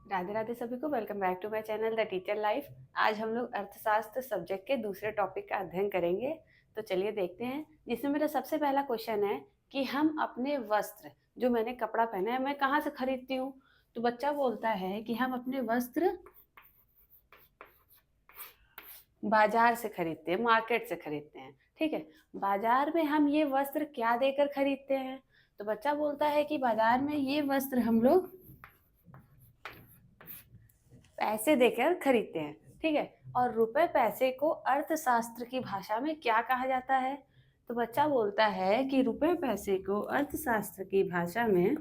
राधे राधे सभी को। Welcome back to my channel the teacher life. आज हम लोग अर्थशास्त्र सब्जेक्ट के दूसरे टॉपिक का अध्ययन करेंगे। तो चलिए देखते हैं। जिसमें मेरा सबसे पहला क्वेश्चन है कि हम अपने वस्त्र, जो मैंने कपड़ा पहना है, मैं कहाँ से खरीदती हूँ। तो बच्चा बोलता है कि हम अपने वस्त्र बाजार से खरीदते हैं, मार्केट से खरीदते हैं। ठीक है, बाजार में हम ये वस्त्र क्या देकर खरीदते हैं। तो बच्चा बोलता है कि बाजार में ये वस्त्र हम लोग पैसे देकर खरीदते हैं। ठीक है, और रुपए पैसे को अर्थशास्त्र की भाषा में क्या कहा जाता है। तो बच्चा बोलता है कि रुपए पैसे को अर्थशास्त्र की भाषा में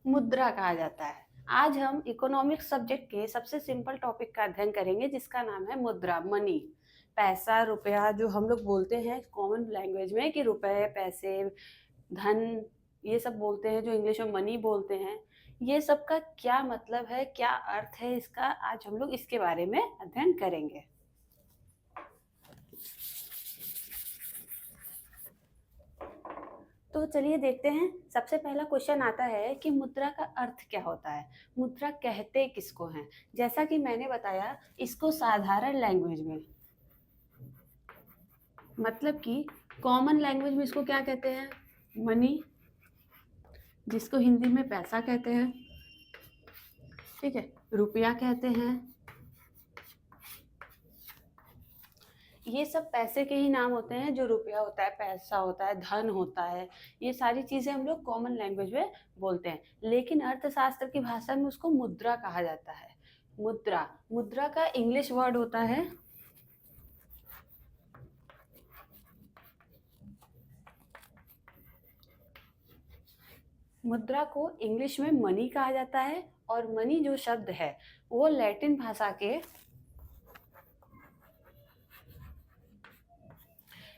मुद्रा कहा जाता है। आज हम इकोनॉमिक्स सब्जेक्ट के सबसे सिंपल टॉपिक का अध्ययन करेंगे, जिसका नाम है मुद्रा, मनी। पैसा, रुपया, जो हम लोग बोलते हैं कॉमन लैंग्वेज में कि रुपए, पैसे, धन, ये सब बोलते हैं, जो इंग्लिश में मनी बोलते हैं। ये सब का क्या मतलब है, क्या अर्थ है इसका, आज हम लोग इसके बारे में अध्ययन करेंगे। तो चलिए देखते हैं। सबसे पहला क्वेश्चन आता है कि मुद्रा का अर्थ क्या होता है, मुद्रा कहते किसको हैं। जैसा कि मैंने बताया, इसको साधारण लैंग्वेज में, मतलब कि कॉमन लैंग्वेज में इसको क्या कहते हैं, मनी, जिसको हिंदी में पैसा कहते हैं। ठीक है, रुपया कहते हैं। ये सब पैसे के ही नाम होते हैं। जो रुपया होता है, पैसा होता है, धन होता है, ये सारी चीजें हम लोग कॉमन लैंग्वेज में बोलते हैं। लेकिन अर्थशास्त्र की भाषा में उसको मुद्रा कहा जाता है। मुद्रा, मुद्रा का इंग्लिश वर्ड होता है, मुद्रा को इंग्लिश में मनी कहा जाता है। और मनी जो शब्द है वो लैटिन भाषा के,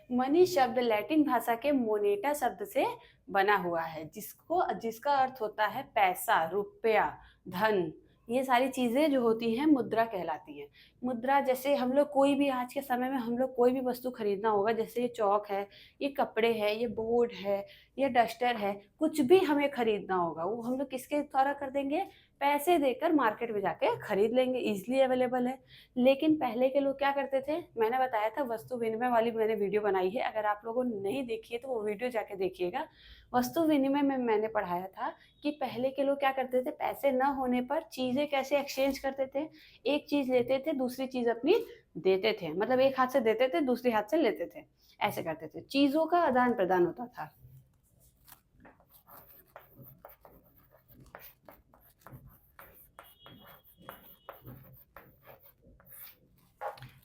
मनी शब्द लैटिन भाषा के मोनेटा शब्द से बना हुआ है, जिसका अर्थ होता है पैसा, रुपया, धन। ये सारी चीजें जो होती हैं मुद्रा कहलाती हैं। मुद्रा, जैसे हम लोग कोई भी, आज के समय में हम लोग कोई भी वस्तु खरीदना होगा, जैसे ये चौक है, ये कपड़े है, ये बोर्ड है, ये डस्टर है, कुछ भी हमें खरीदना होगा, वो हम लोग किसके द्वारा कर देंगे, पैसे देकर मार्केट में जाके खरीद लेंगे, इजिली अवेलेबल है। लेकिन पहले के लोग क्या करते थे, मैंने बताया था वस्तु विनिमय वाली मैंने वीडियो बनाई है, अगर आप लोगों ने नहीं देखी है तो वो वीडियो जाके देखिएगा। वस्तु विनिमय में मैंने पढ़ाया था कि पहले के लोग क्या करते थे, पैसे न होने पर चीजें कैसे एक्सचेंज करते थे। एक चीज लेते थे, दूसरी चीज अपनी देते थे, मतलब एक हाथ से देते थे, दूसरे हाथ से लेते थे, ऐसे करते थे, चीजों का आदान प्रदान होता था।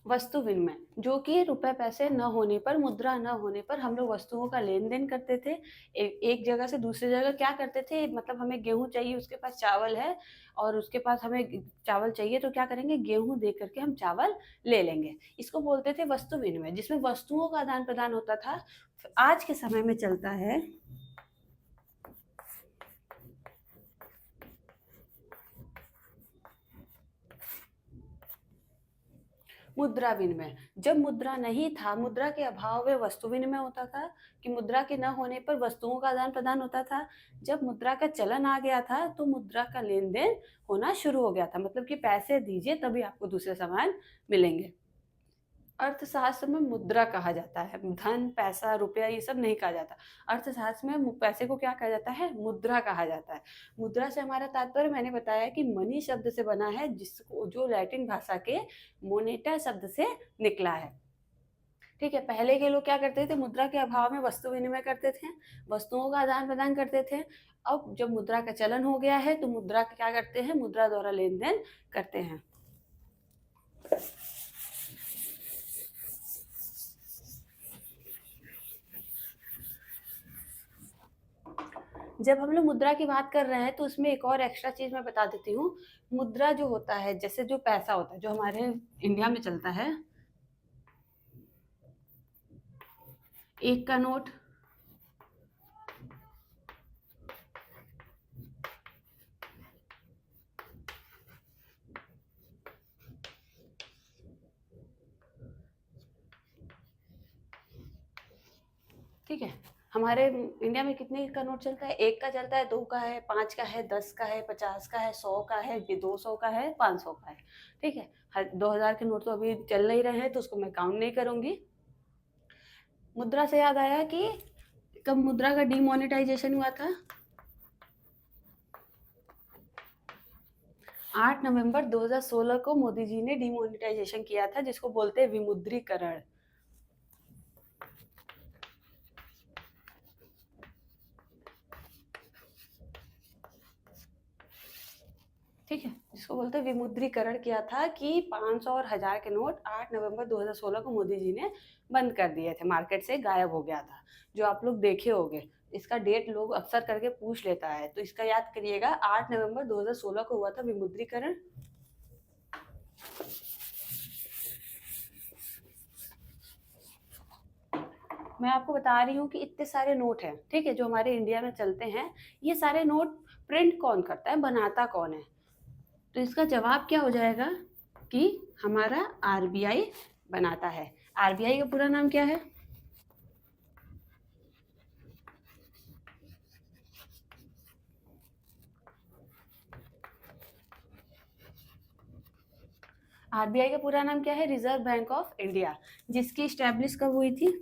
वस्तु विनिमय, जो कि रुपए पैसे न होने पर, मुद्रा न होने पर हम लोग वस्तुओं का लेन देन करते थे। एक जगह से दूसरी जगह क्या करते थे, मतलब हमें गेहूं चाहिए, उसके पास चावल है, और उसके पास हमें चावल चाहिए, तो क्या करेंगे, गेहूं दे करके हम चावल ले लेंगे। इसको बोलते थे वस्तु विनिमय, जिसमें वस्तुओं का आदान प्रदान होता था। आज के समय में चलता है मुद्रा विनिमय। जब मुद्रा नहीं था, मुद्रा के अभाव में वस्तु विनिमय होता था, कि मुद्रा के न होने पर वस्तुओं का आदान प्रदान होता था। जब मुद्रा का चलन आ गया था तो मुद्रा का लेन देन होना शुरू हो गया था, मतलब कि पैसे दीजिए तभी आपको दूसरे सामान मिलेंगे। अर्थशास्त्र में मुद्रा कहा जाता है, धन, पैसा, रुपया, ये सब नहीं कहा जाता। अर्थशास्त्र में पैसे को क्या कहा जाता है, मुद्रा कहा जाता है। मुद्रा से हमारा तात्पर्य मैंने बताया कि मनी शब्द से बना है, जिसको, जो लैटिन भाषा के मोनेटा शब्द से निकला है। ठीक है, पहले के लोग क्या करते थे, मुद्रा के अभाव में वस्तु विनिमय करते थे, वस्तुओं का आदान प्रदान करते थे। अब जब मुद्रा का चलन हो गया है तो मुद्रा का क्या करते हैं, मुद्रा द्वारा लेन देन करते हैं। जब हम लोग मुद्रा की बात कर रहे हैं तो उसमें एक और एक्स्ट्रा चीज मैं बता देती हूँ। मुद्रा जो होता है, जैसे जो पैसा होता है जो हमारे इंडिया में चलता है, एक का नोट, ठीक है, हमारे इंडिया में कितने का नोट चलता है? 1 का चलता है, 2 का है, 5 का है, 10 का है, 50 का है, 100 का है, ये 200 का है, 500 का है। ठीक है? 2000 के नोट तो अभी चल नहीं रहे हैं, तो उसको मैं काउंट नहीं करूँगी। मुद्रा से याद आया कि कब मुद्रा का डिमोनेटाइजेशन हुआ था? 8 नवंबर 2016 को मोदी जी ने डिमोनेटाइजेशन किया था, जिसको बोलते हैं विमुद्रीकरण। ठीक है, जिसको बोलते हैं विमुद्रीकरण किया था कि 500 और 1000 के नोट 8 नवंबर 2016 को मोदी जी ने बंद कर दिए थे, मार्केट से गायब हो गया था, जो आप लोग देखे होंगे। इसका डेट लोग अक्सर करके पूछ लेता है, तो इसका याद करिएगा, 8 नवंबर 2016 को हुआ था विमुद्रीकरण। मैं आपको बता रही हूँ कि इतने सारे नोट हैं, ठीक है, जो हमारे इंडिया में चलते हैं। ये सारे नोट प्रिंट कौन करता है, बनाता कौन है? तो इसका जवाब क्या हो जाएगा कि हमारा आरबीआई बनाता है। आरबीआई का पूरा नाम क्या है? आरबीआई का पूरा नाम क्या है? रिजर्व बैंक ऑफ इंडिया, जिसकी स्टैब्लिश कब हुई थी?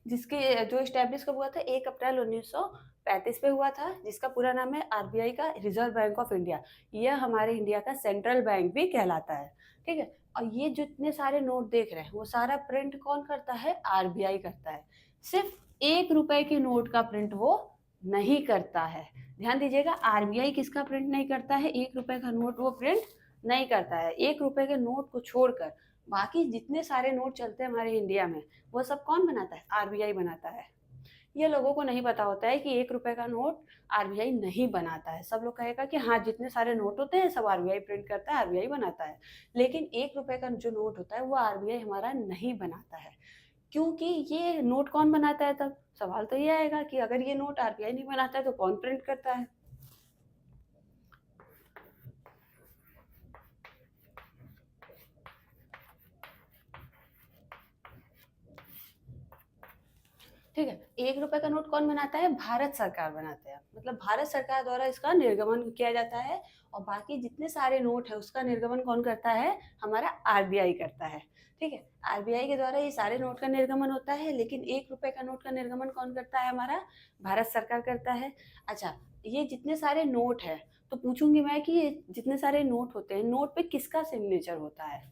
जिसके जो स्टैब्लिश कब हुआ था? 1 अप्रैल 1935 पे हुआ था, जिसका पूरा नाम है आरबीआई का रिजर्व बैंक ऑफ इंडिया। यह हमारे इंडिया का सेंट्रल बैंक भी कहलाता है। ठीक है, और ये जितने सारे नोट देख रहे हैं, वो सारा प्रिंट कौन करता है? आरबीआई करता है। सिर्फ 1 रुपए के नोट का प्रिंट वो नहीं करता है। ध्यान दीजिएगा, आरबीआई किसका प्रिंट नहीं करता है? 1 रुपए का नोट वो प्रिंट नहीं करता है। 1 रुपए के नोट को छोड़कर बाकी जितने सारे नोट चलते हैं हमारे इंडिया में, वो सब कौन बनाता है? आरबीआई बनाता है। ये लोगों को नहीं पता होता है कि 1 रुपए का नोट आरबीआई नहीं बनाता है। सब लोग कहेगा कि हाँ, जितने सारे नोट होते हैं सब आरबीआई प्रिंट करता है, आरबीआई बनाता है। लेकिन 1 रुपए का जो नोट होता है वो आरबीआई हमारा नहीं बनाता है। क्योंकि ये नोट कौन बनाता है? तब सवाल तो ये आएगा कि अगर ये नोट आरबीआई नहीं बनाता है तो कौन प्रिंट करता है? ठीक है, 1 रुपए का नोट कौन बनाता है? भारत सरकार बनाते हैं। मतलब भारत सरकार द्वारा इसका निर्गमन किया जाता है, और बाकी जितने सारे नोट है उसका निर्गमन कौन करता है? हमारा आरबीआई करता है। ठीक है, आरबीआई के द्वारा ये सारे नोट का निर्गमन होता है, लेकिन 1 रुपए का नोट का निर्गमन कौन करता है? हमारा भारत सरकार करता है। अच्छा, ये जितने सारे नोट है, तो पूछूंगी मैं कि ये जितने सारे नोट होते हैं, नोट पे किसका सिग्नेचर होता है?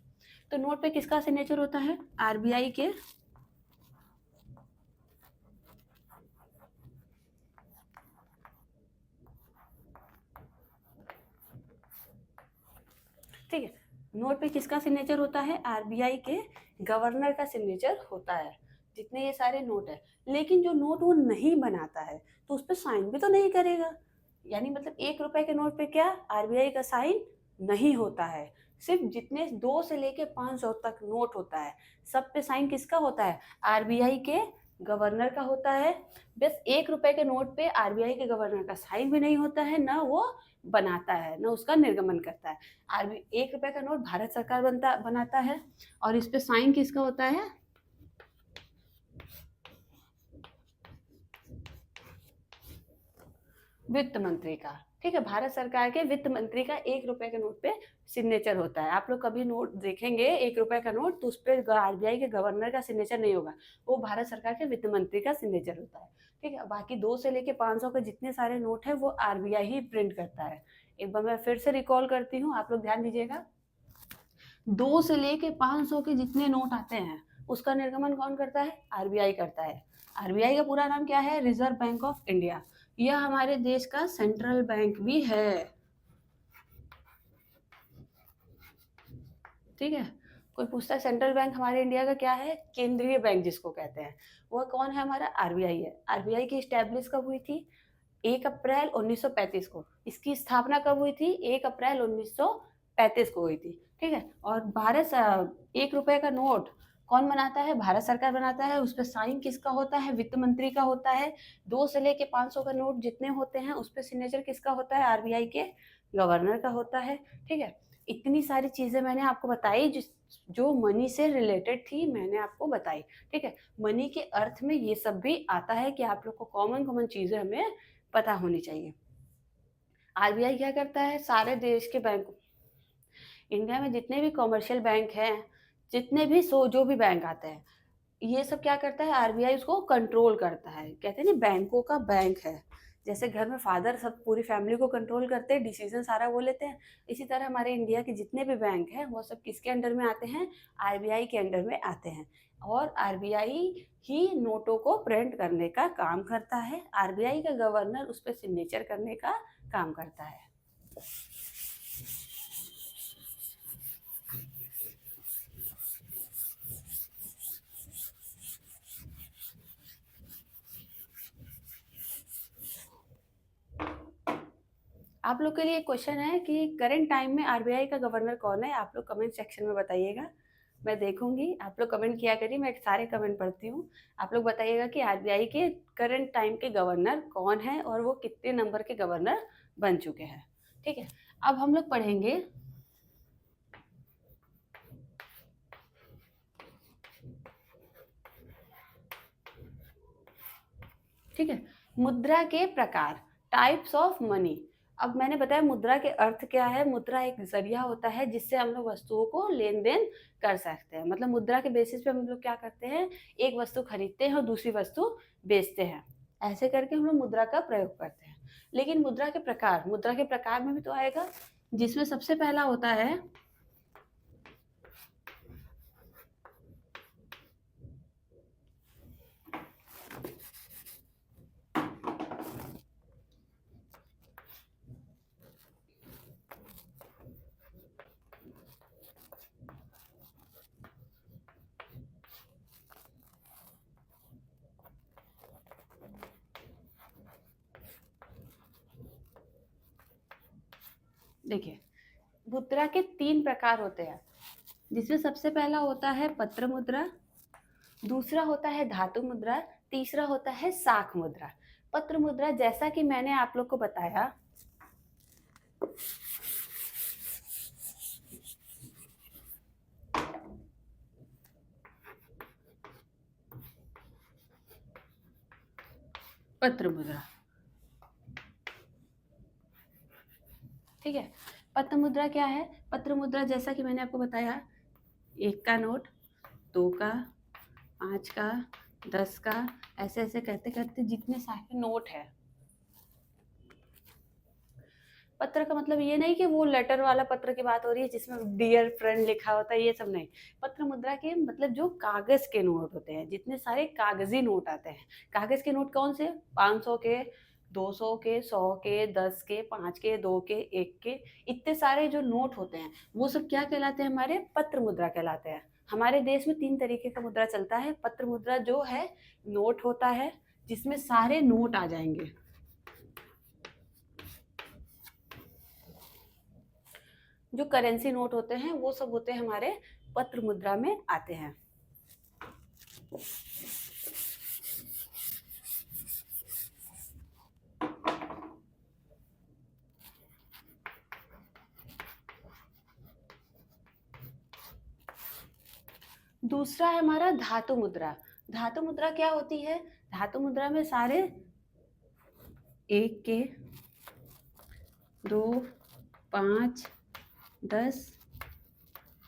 तो नोट पे किसका सिग्नेचर होता है? आरबीआई के। ठीक है, नोट पे किसका सिग्नेचर होता है? आरबीआई के गवर्नर का सिग्नेचर होता है, जितने ये सारे नोट है। लेकिन जो नोट वो नहीं बनाता है, तो उस पर साइन भी तो नहीं करेगा। यानी मतलब 1 रुपए के नोट पे क्या? आरबीआई का साइन नहीं होता है। सिर्फ जितने 2 से लेके 500 तक नोट होता है, सब पे साइन किसका होता है? आरबीआई के गवर्नर का होता है। बस 1 रुपए के नोट पे आरबीआई के गवर्नर का साइन भी नहीं होता है, ना वो बनाता है, ना उसका निर्गमन करता है। आरबी 1 रुपए का नोट भारत सरकार बनाता है, और इस पे साइन किसका होता है? वित्त मंत्री का। ठीक है, भारत सरकार के वित्त मंत्री का 1 रुपए के नोट पे सिग्नेचर होता है। आप लोग कभी नोट देखेंगे 1 रुपए का नोट, तो उस पर आरबीआई के गवर्नर का सिग्नेचर नहीं होगा, वो भारत सरकार के वित्त मंत्री का सिग्नेचर होता है। ठीक है, बाकी 2 से लेके 500 के जितने सारे नोट है वो आरबीआई ही प्रिंट करता है। एक बार मैं फिर से रिकॉल करती हूँ, आप लोग ध्यान दीजिएगा। 2 से लेके 500 के जितने नोट आते हैं, उसका निर्गमन कौन करता है? आरबीआई करता है। आरबीआई का पूरा नाम क्या है? Reserve bank of India. यह हमारे देश का सेंट्रल बैंक भी है। ठीक है, कोई पूछता है सेंट्रल बैंक हमारे इंडिया का क्या है? केंद्रीय बैंक जिसको कहते हैं, वह कौन है? हमारा आरबीआई है। आरबीआई की स्टैब्लिश कब हुई थी? 1 अप्रैल 1935 को। इसकी स्थापना कब हुई थी? 1 अप्रैल 1935 को हुई थी। ठीक है, और भारत 1 रुपए का नोट कौन बनाता है? भारत सरकार बनाता है। उस पर साइन किसका होता है? वित्त मंत्री का होता है। 2 से लेके 500 का नोट जितने होते हैं उस पर सिग्नेचर किसका होता है? आरबीआई के गवर्नर का होता है। ठीक है, इतनी सारी चीज़ें मैंने आपको बताई जो मनी से रिलेटेड थी, मैंने आपको बताई। ठीक है, मनी के अर्थ में ये सब भी आता है कि आप लोग को कॉमन कॉमन चीज़ें हमें पता होनी चाहिए। आरबीआई क्या करता है, सारे देश के बैंक, इंडिया में जितने भी कॉमर्शियल बैंक हैं, जितने भी जो भी बैंक आते हैं, ये सब क्या करता है, आरबीआई उसको कंट्रोल करता है। कहते हैं ना, बैंकों का बैंक है। जैसे घर में फादर सब पूरी फैमिली को कंट्रोल करते हैं, डिसीजन सारा वो लेते हैं, इसी तरह हमारे इंडिया के जितने भी बैंक हैं वो सब किसके अंडर में आते हैं, आरबीआई के अंडर में आते हैं। और आरबीआई ही नोटों को प्रिंट करने का काम करता है, आरबीआई का गवर्नर उस पर सिग्नेचर करने का काम करता है। आप लोग के लिए क्वेश्चन है कि करंट टाइम में आरबीआई का गवर्नर कौन है, आप लोग कमेंट सेक्शन में बताइएगा, मैं देखूंगी। आप लोग कमेंट किया करिए, मैं सारे कमेंट पढ़ती हूँ। आप लोग बताइएगा कि आरबीआई के करंट टाइम के गवर्नर कौन है और वो कितने नंबर के गवर्नर बन चुके हैं। ठीक है, अब हम लोग पढ़ेंगे ठीक है, मुद्रा के प्रकार, टाइप्स ऑफ मनी। अब मैंने बताया मुद्रा के अर्थ क्या है, मुद्रा एक जरिया होता है जिससे हम लोग वस्तुओं को लेन देन कर सकते हैं। मतलब मुद्रा के बेसिस पे हम लोग क्या करते हैं, एक वस्तु खरीदते हैं और दूसरी वस्तु बेचते हैं, ऐसे करके हम लोग मुद्रा का प्रयोग करते हैं। लेकिन मुद्रा के प्रकार, मुद्रा के प्रकार में भी तो आएगा, जिसमें सबसे पहला होता है देखिए, मुद्रा के 3 प्रकार होते हैं, जिसमें सबसे पहला होता है पत्र मुद्रा, दूसरा होता है धातु मुद्रा, तीसरा होता है साख मुद्रा। पत्र मुद्रा, जैसा कि मैंने आप लोग को बताया, पत्र मुद्रा, ठीक है। पत्र मुद्रा क्या है, पत्र मुद्रा जैसा कि मैंने आपको बताया, 1 का नोट, 2 का, 5 का, 10 का, ऐसे ऐसे करते करते जितने सारे नोट है। पत्र का मतलब ये नहीं कि वो लेटर वाला पत्र की बात हो रही है जिसमें डियर फ्रेंड लिखा होता है, ये सब नहीं। पत्र मुद्रा के मतलब जो कागज के नोट होते हैं, जितने सारे कागजी नोट आते हैं। कागज के नोट कौन से, 500 के, 200 के, 100 के, 10 के, 5 के, 2 के, 1 के, इतने सारे जो नोट होते हैं वो सब क्या कहलाते हैं, हमारे पत्र मुद्रा कहलाते हैं। हमारे देश में 3 तरीके का मुद्रा चलता है। पत्र मुद्रा जो है नोट होता है जिसमें सारे नोट आ जाएंगे, जो करेंसी नोट होते हैं वो सब होते हैं हमारे पत्र मुद्रा में आते हैं। दूसरा है हमारा धातु मुद्रा। धातु मुद्रा क्या होती है, धातु मुद्रा में सारे 1 के, 2, 5, 10,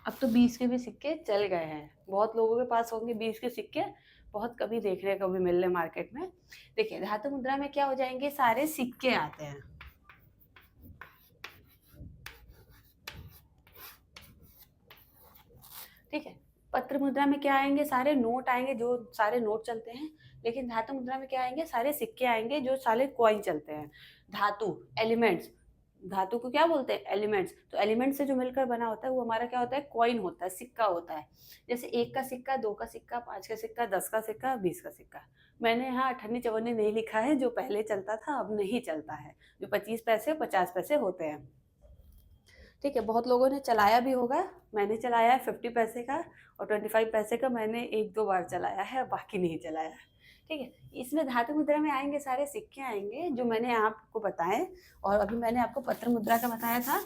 अब तो 20 के भी सिक्के चल गए हैं, बहुत लोगों के पास होंगे 20 के सिक्के, बहुत कभी देखने को भी मिल रहे मार्केट में। देखिए, धातु मुद्रा में क्या हो जाएंगे, सारे सिक्के आते हैं, ठीक है। पत्र मुद्रा में क्या आएंगे, सारे नोट आएंगे, जो सारे नोट चलते हैं। लेकिन धातु मुद्रा में क्या आएंगे, सारे सिक्के आएंगे, जो सारे कॉइन चलते हैं। धातु, एलिमेंट्स, धातु को क्या बोलते हैं, एलिमेंट्स। तो एलिमेंट से जो मिलकर बना होता है वो हमारा क्या होता है, कॉइन होता है, सिक्का होता है। जैसे 1 का सिक्का, 2 का सिक्का, 5 का सिक्का, 10 का सिक्का, 20 का सिक्का। मैंने यहाँ अठन्नी चवन्नी नहीं लिखा है, जो पहले चलता था अब नहीं चलता है, जो 25 पैसे 50 पैसे होते हैं, ठीक है। बहुत लोगों ने चलाया भी होगा, मैंने चलाया है 50 पैसे का और 25 पैसे का मैंने 1-2 बार चलाया है, बाकी नहीं चलाया है, ठीक है। इसमें धातु मुद्रा में आएंगे सारे सिक्के आएंगे जो मैंने आपको बताए, और अभी मैंने आपको पत्र मुद्रा का बताया था।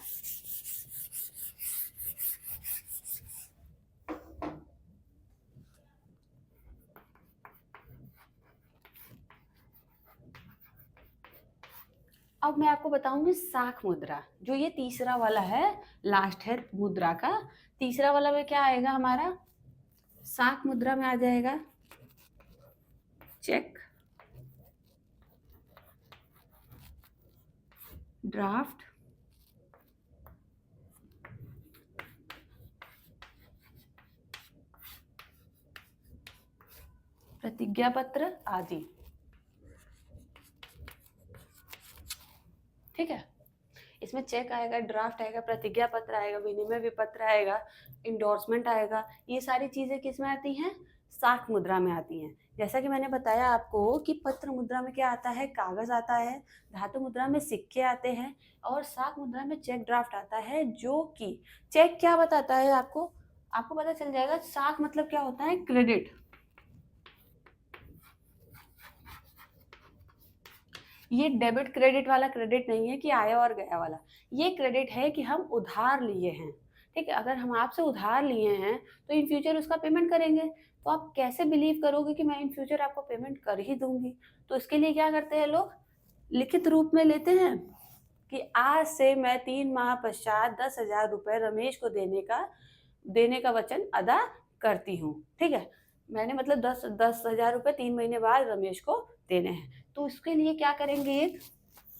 अब मैं आपको बताऊंगी साख मुद्रा, जो ये तीसरा वाला है, लास्ट है मुद्रा का। तीसरा वाला में क्या आएगा हमारा, साख मुद्रा में आ जाएगा चेक, ड्राफ्ट, प्रतिज्ञा पत्र आदि। ठीक है, इसमें चेक आएगा, ड्राफ्ट आएगा, प्रतिज्ञा पत्र आएगा, विनिमय विपत्र आएगा, इंडोर्समेंट आएगा। ये सारी चीजें किस में आती हैं, साख मुद्रा में आती हैं। जैसा कि मैंने बताया आपको कि पत्र मुद्रा में क्या आता है, कागज आता है, धातु मुद्रा में सिक्के आते हैं, और साख मुद्रा में चेक ड्राफ्ट आता है। जो कि चेक क्या बताता है आपको, आपको पता चल जाएगा। साख मतलब क्या होता है, क्रेडिट। ये डेबिट क्रेडिट वाला क्रेडिट नहीं है कि आया और गया वाला, ये क्रेडिट है कि हम उधार लिए हैं। ठीक है, अगर हम आपसे उधार लिए हैं तो इन फ्यूचर उसका पेमेंट करेंगे, तो आप कैसे बिलीव करोगे कि मैं इन फ्यूचर आपको पेमेंट कर ही दूंगी। तो इसके लिए क्या करते हैं लोग, लिखित रूप में लेते हैं कि आज से मैं 3 माह पश्चात 10,000 रुपये रमेश को देने का वचन अदा करती हूँ। ठीक है, मैंने मतलब 10,000 रुपये 3 महीने बाद रमेश को देने हैं। तो इसके लिए क्या करेंगे, एक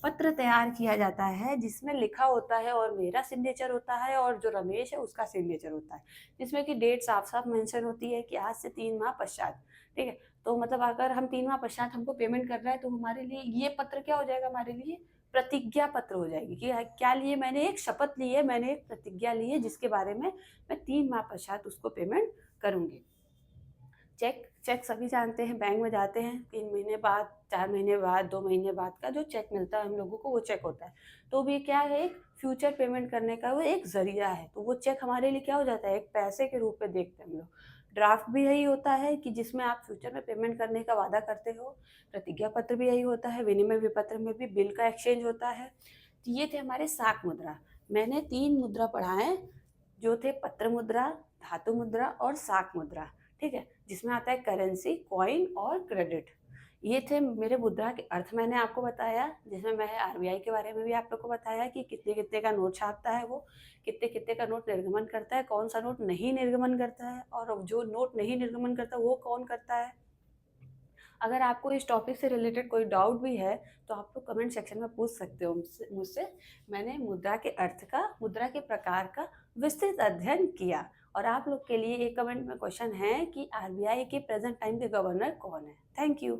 पत्र तैयार किया जाता है जिसमें लिखा होता है, और मेरा सिग्नेचर होता है, और जो रमेश है उसका सिग्नेचर होता है, जिसमें कि डेट साफ साफ मेंशन होती है कि आज से 3 माह पश्चात। ठीक है, तो मतलब अगर हम 3 माह पश्चात हमको पेमेंट कर रहा है तो हमारे लिए ये पत्र क्या हो जाएगा, हमारे लिए प्रतिज्ञा पत्र हो जाएगी कि क्या लिए, मैंने एक शपथ ली है, मैंने एक प्रतिज्ञा ली है जिसके बारे में मैं 3 माह पश्चात उसको पेमेंट करूंगी। चेक सभी जानते हैं, बैंक में जाते हैं 3 महीने बाद, 4 महीने बाद, 2 महीने बाद का जो चेक मिलता है हम लोगों को, वो चेक होता है। तो भी क्या है, एक फ्यूचर पेमेंट करने का वो एक जरिया है। तो वो चेक हमारे लिए क्या हो जाता है, एक पैसे के रूप में देखते हैं हम लोग। ड्राफ्ट भी यही होता है कि जिसमें आप फ्यूचर में पेमेंट करने का वादा करते हो। प्रतिज्ञा पत्र भी यही होता है, विनिमय विपत्र में भी बिल का एक्सचेंज होता है। तो ये थे हमारे साख मुद्रा। मैंने 3 मुद्रा पढ़ाए, जो थे पत्र मुद्रा, धातु मुद्रा और साख मुद्रा। ठीक है, जिसमें आता है करेंसी, कॉइन और क्रेडिट। ये थे मेरे मुद्रा के अर्थ, मैंने आपको बताया। जिसमें मैं आरबीआई के बारे में भी आप लोग को बताया कि कितने कितने का नोट छापता है, वो कितने कितने का नोट निर्गमन करता है, कौन सा नोट नहीं निर्गमन करता है, और जो नोट नहीं निर्गमन करता वो कौन करता है। अगर आपको इस टॉपिक से रिलेटेड कोई डाउट भी है तो आप लोग कमेंट सेक्शन में पूछ सकते हो मुझसे। मैंने मुद्रा के अर्थ का, मुद्रा के प्रकार का विस्तृत अध्ययन किया। और आप लोग के लिए एक कमेंट में क्वेश्चन है कि आरबीआई के प्रेजेंट टाइम के गवर्नर कौन है। Thank you.